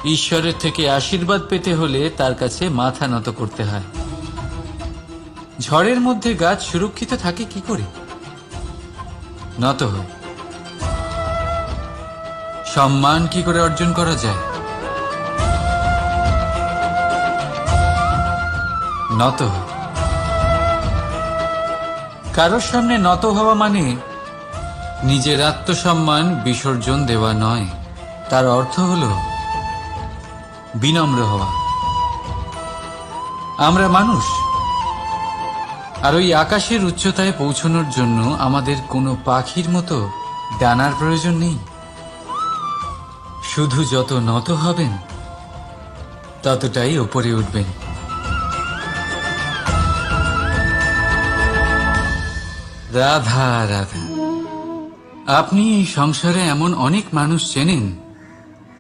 ঈশ্বরের থেকে আশীর্বাদ পেতে হলে তার কাছে মাথা নত করতে হয়। ঝড়ের মধ্যে গাছ সুরক্ষিত থাকে কি করে? নত হয়। সম্মান কি করে অর্জন করা যায়? নত হয়। কারোর সামনে নত হওয়া মানে নিজের আত্মসম্মান বিসর্জন দেওয়া নয়, তার অর্থ হল বিনম্র হওয়া। আমরা মানুষ, আর ওই আকাশের উচ্চতায় পৌঁছানোর জন্য আমাদের কোনো পাখির মতো ডানার প্রয়োজন নেই। শুধু যত নত হবেন ততটাই ওপরে উঠবেন। রাধা রাধা। আপনি এই সংসারে এমন অনেক মানুষ চেনেন